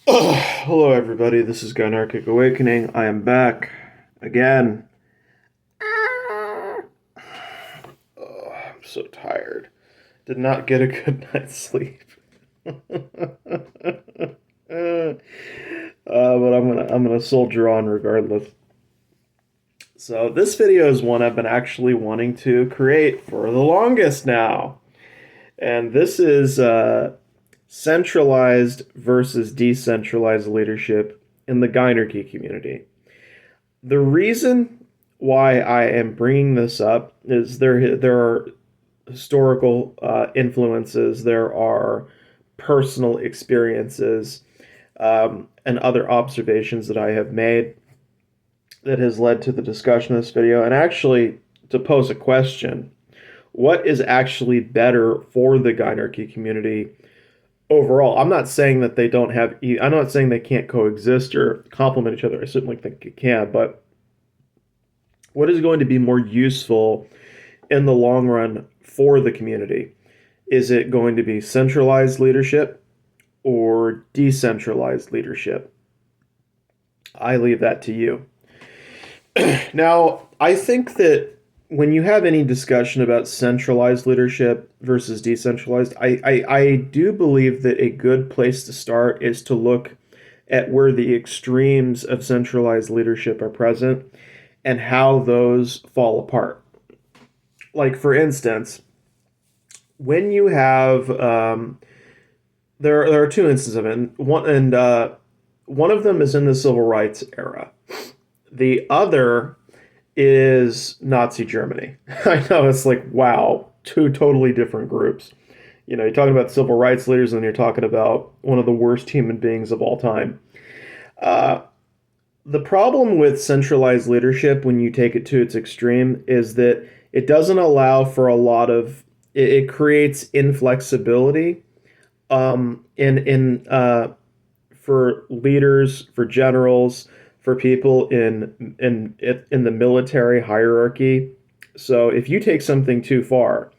Hello, everybody. This is Gynarchy Awakening. I am back again. I'm so tired. Did not get a good night's sleep. But I'm gonna soldier on regardless. So this video is one I've been actually wanting to create for the longest now, and this is centralized versus decentralized leadership in the Gynarchy community. The reason why I am bringing this up is there are historical influences, there are personal experiences, and other observations that I have made that has led to the discussion of this video. And actually, to pose a question, what is actually better for the Gynarchy community overall? I'm not saying that they don't have, I'm not saying they can't coexist or complement each other. I certainly think it can, but what is going to be more useful in the long run for the community? Is it going to be centralized leadership or decentralized leadership? I leave that to you. Now, I think that when you have any discussion about centralized leadership versus decentralized, I do believe that a good place to start is to look at where the extremes of centralized leadership are present and how those fall apart. Like, for instance, when you have there are two instances of it. One of them is in the civil rights era. The other is Nazi Germany. I know, it's like, wow, two totally different groups. You know, you're talking about civil rights leaders, and you're talking about one of the worst human beings of all time. Uh, the problem with centralized leadership, when you take it to its extreme, is that it doesn't allow for a lot of, it creates inflexibility in for leaders, for generals, for people in the military hierarchy. So if you take something too far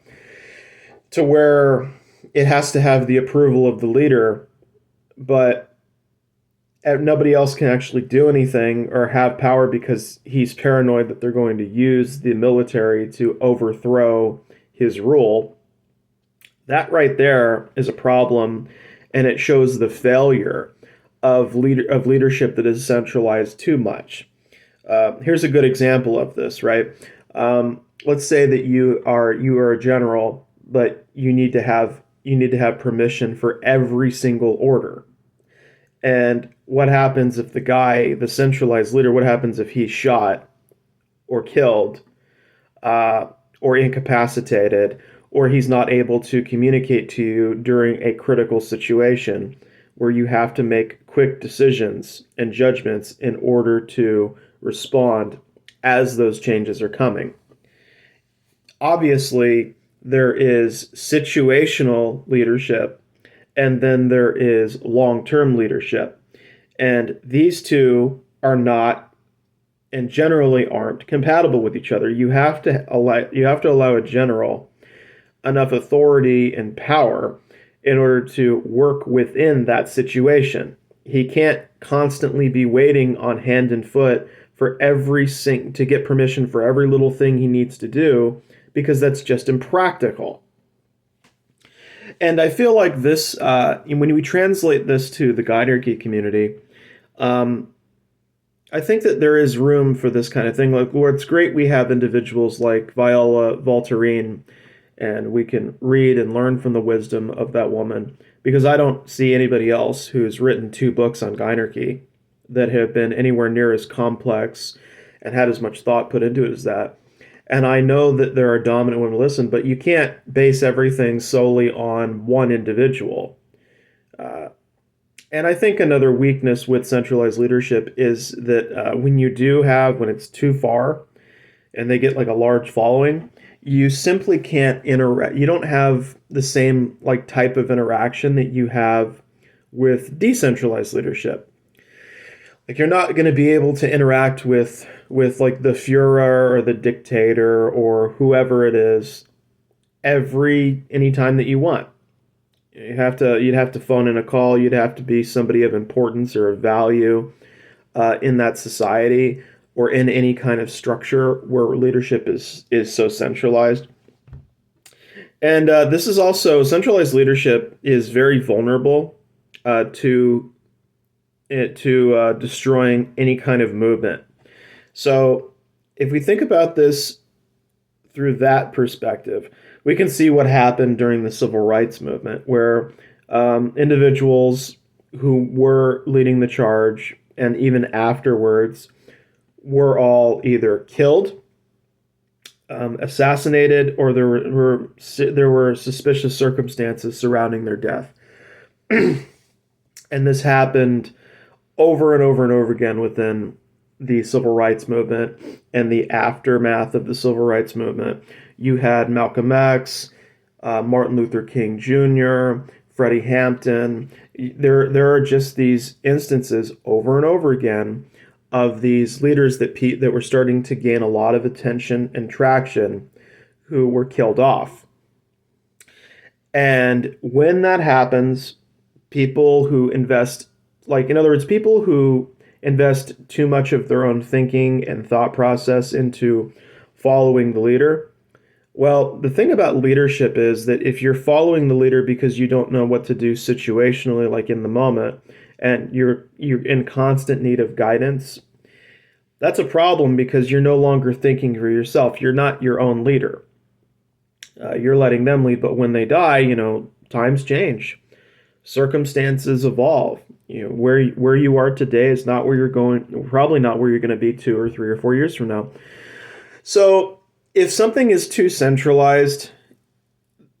to where it has to have the approval of the leader, but nobody else can actually do anything or have power because he's paranoid that they're going to use the military to overthrow his rule, that right there is a problem, and it shows the failure of leadership that is centralized too much. Here's a good example of this, right? Let's say that you are a general, but you need to have permission for every single order. And what happens if the centralized leader, what happens if he's shot or killed, uh, or incapacitated, or he's not able to communicate to you during a critical situation where you have to make quick decisions and judgments in order to respond as those changes are coming? Obviously, there is situational leadership, and then there is long term leadership. And these two are not, and generally aren't, compatible with each other. You have to allow a general enough authority and power in order to work within that situation. He can't constantly be waiting on hand and foot for to get permission for every little thing he needs to do, because that's just impractical. And I feel like this, when we translate this to the Gynarchy community, um, I think that there is room for this kind of thing. Like, where it's great we have individuals like Viola Voltairine, and we can read and learn from the wisdom of that woman, because I don't see anybody else who's written two books on Gynarchy that have been anywhere near as complex and had as much thought put into it as that. And I know that there are dominant women who listen, but you can't base everything solely on one individual. Uh, and I think another weakness with centralized leadership is that when it's too far and they get like a large following, you simply can't interact. You don't have the same like type of interaction that you have with decentralized leadership. Like, you're not going to be able to interact with like the Führer or the dictator or whoever it is anytime that you want. You'd have to phone in a call. You'd have to be somebody of importance or of value in that society or in any kind of structure where leadership is so centralized. And this is also centralized leadership is very vulnerable to destroying any kind of movement. So if we think about this through that perspective, we can see what happened during the civil rights movement, where individuals who were leading the charge and even afterwards were all either killed, assassinated, or there were suspicious circumstances surrounding their death. And this happened over and over and over again within the civil rights movement and the aftermath of the civil rights movement. You had Malcolm X, Martin Luther King Jr., Freddie Hampton. There are just these instances over and over again of these leaders that were starting to gain a lot of attention and traction who were killed off. And when that happens, people who invest, like, in other words, people who invest too much of their own thinking and thought process into following the leader. Well, the thing about leadership is that if you're following the leader because you don't know what to do situationally, like in the moment, and you're in constant need of guidance, that's a problem because you're no longer thinking for yourself. You're not your own leader. You're letting them lead, but when they die, times change, circumstances evolve. Where you are today is not where you're going, probably not where you're going to be 2 or 3 or 4 years from now. So if something is too centralized,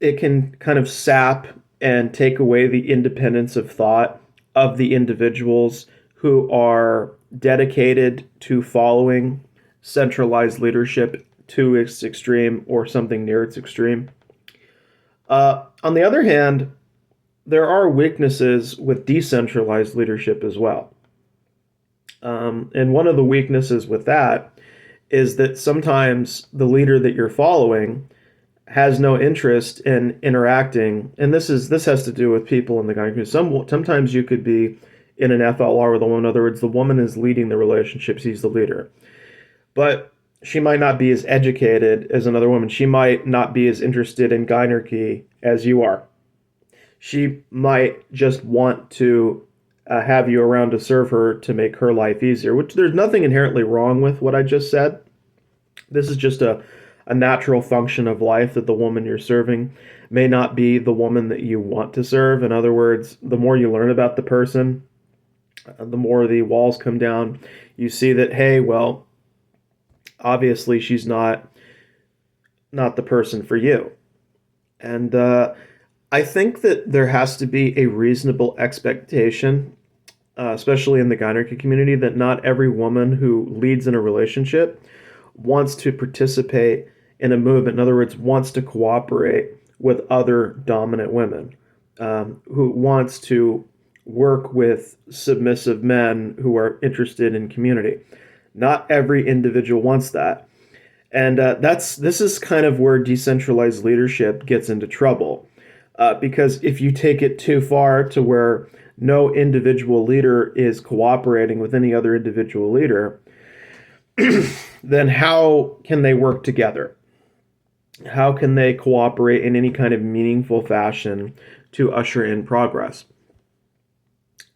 it can kind of sap and take away the independence of thought of the individuals who are dedicated to following centralized leadership to its extreme or something near its extreme. On the other hand, there are weaknesses with decentralized leadership as well. And one of the weaknesses with that is that sometimes the leader that you're following has no interest in interacting. And this has to do with people in the Gynarchy. Sometimes you could be in an FLR with a woman. In other words, the woman is leading the relationship. She's the leader. But she might not be as educated as another woman. She might not be as interested in Gynarchy as you are. She might just want to have you around to serve her to make her life easier, which there's nothing inherently wrong with what I just said. This is just a natural function of life that the woman you're serving may not be the woman that you want to serve. In other words, the more you learn about the person, the more the walls come down. You see that, hey, well, obviously she's not the person for you. And I think that there has to be a reasonable expectation, especially in the Gynarchy community, that not every woman who leads in a relationship wants to participate in a movement. In other words, wants to cooperate with other dominant women, who wants to work with submissive men who are interested in community. Not every individual wants that. And this is kind of where decentralized leadership gets into trouble. Because if you take it too far to where no individual leader is cooperating with any other individual leader, then how can they work together? How can they cooperate in any kind of meaningful fashion to usher in progress?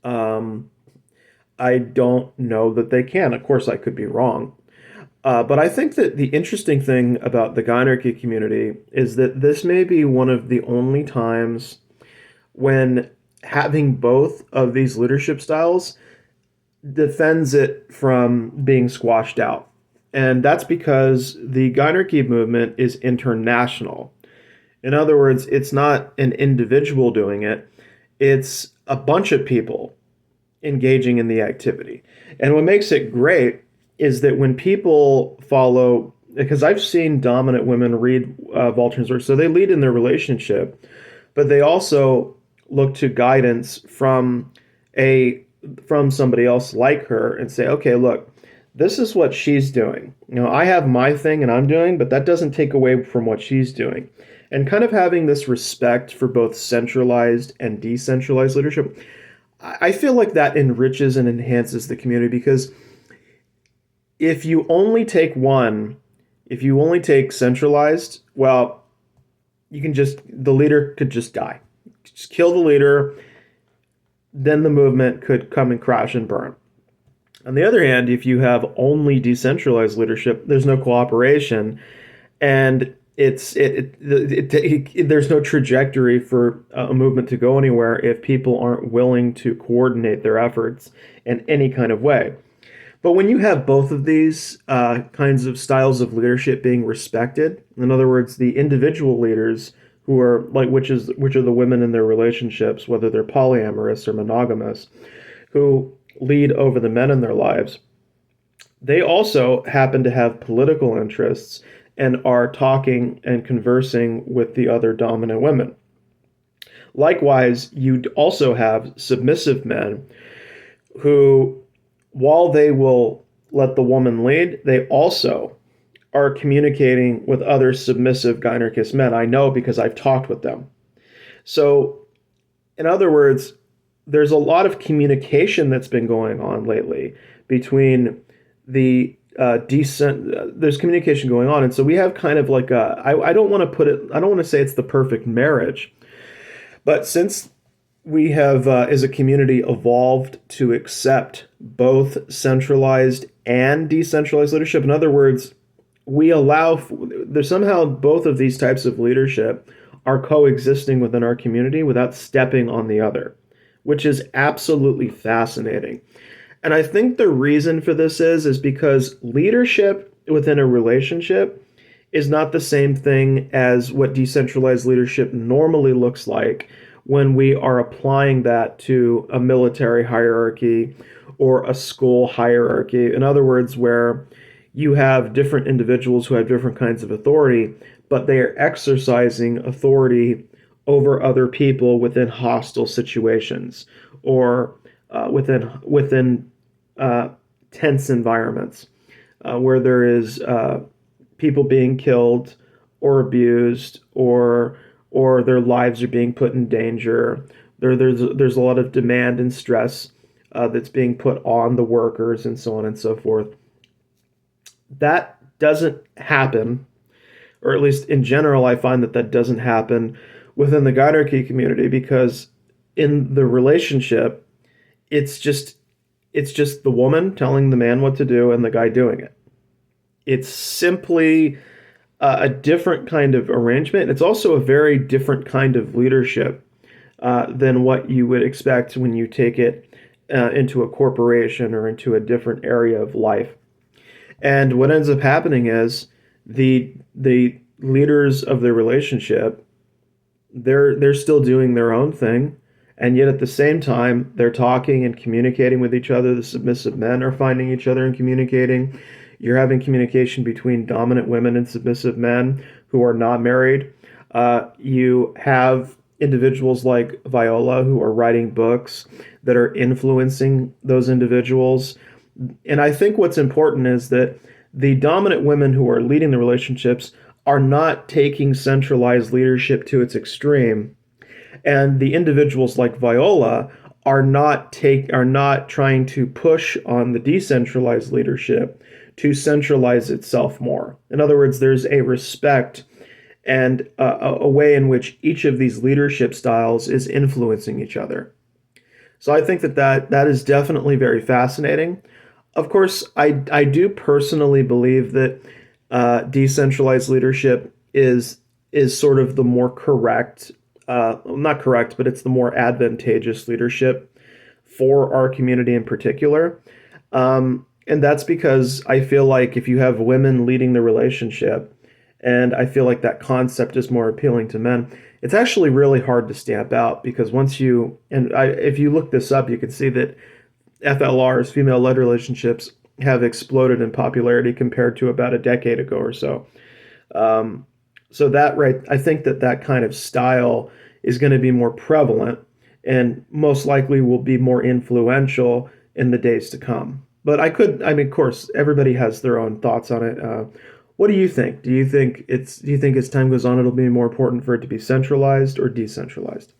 I don't know that they can. Of course, I could be wrong. But I think that the interesting thing about the Gynarchy community is that this may be one of the only times when having both of these leadership styles defends it from being squashed out. And that's because the Gynarchy movement is international. In other words, it's not an individual doing it, it's a bunch of people engaging in the activity. And what makes it great is that when people follow, because I've seen dominant women read Voltaire's work, so they lead in their relationship, but they also look to guidance from somebody else like her and say, okay, look, this is what she's doing. I have my thing and I'm doing, but that doesn't take away from what she's doing. and kind of having this respect for both centralized and decentralized leadership. I feel like that enriches and enhances the community because if you only take one, if you only take centralized, well, you can just, the leader could just die. Just kill the leader, then the movement could come and crash and burn. On the other hand, if you have only decentralized leadership, there's no cooperation, and there's no trajectory for a movement to go anywhere if people aren't willing to coordinate their efforts in any kind of way. But when you have both of these kinds of styles of leadership being respected, in other words, the individual leaders who are like which are the women in their relationships, whether they're polyamorous or monogamous, who lead over the men in their lives, they also happen to have political interests and are talking and conversing with the other dominant women. Likewise, you also have submissive men who, while they will let the woman lead, they also are communicating with other submissive Gynarchist men. I know because I've talked with them. So, in other words, there's a lot of communication that's been going on lately between the there's communication going on, and so we have kind of like I don't want to put it, I don't want to say it's the perfect marriage, but since we have as a community evolved to accept both centralized and decentralized leadership, in other words, we allow there's somehow both of these types of leadership are coexisting within our community without stepping on the other, which is absolutely fascinating. And I think the reason for this is because leadership within a relationship is not the same thing as what decentralized leadership normally looks like when we are applying that to a military hierarchy or a school hierarchy. In other words, where you have different individuals who have different kinds of authority, but they are exercising authority over other people within hostile situations or within tense environments where there is people being killed or abused or their lives are being put in danger. There's a lot of demand and stress that's being put on the workers and so on and so forth. That doesn't happen, or at least in general, I find that doesn't happen within the Gynarchy community because in the relationship, it's just the woman telling the man what to do and the guy doing it. It's simply a different kind of arrangement. It's also a very different kind of leadership than what you would expect when you take it into a corporation or into a different area of life. And what ends up happening is the leaders of the relationship, they're still doing their own thing, and yet at the same time they're talking and communicating with each other. The submissive men are finding each other and communicating. You're having communication between dominant women and submissive men who are not married. You have individuals like Viola who are writing books that are influencing those individuals. And I think what's important is that the dominant women who are leading the relationships are not taking centralized leadership to its extreme. And the individuals like Viola are not trying to push on the decentralized leadership to centralize itself more. In other words, there's a respect and a way in which each of these leadership styles is influencing each other. So I think that is definitely very fascinating. Of course, I do personally believe that decentralized leadership is sort of the more correct, not correct, but it's the more advantageous leadership for our community in particular. And that's because I feel like if you have women leading the relationship, and I feel like that concept is more appealing to men, it's actually really hard to stamp out because if you look this up, you can see that FLRs, female-led relationships, have exploded in popularity compared to about a decade ago or so. So I think that kind of style is going to be more prevalent and most likely will be more influential in the days to come. But of course, everybody has their own thoughts on it. What do you think? Do you think as time goes on it'll be more important for it to be centralized or decentralized?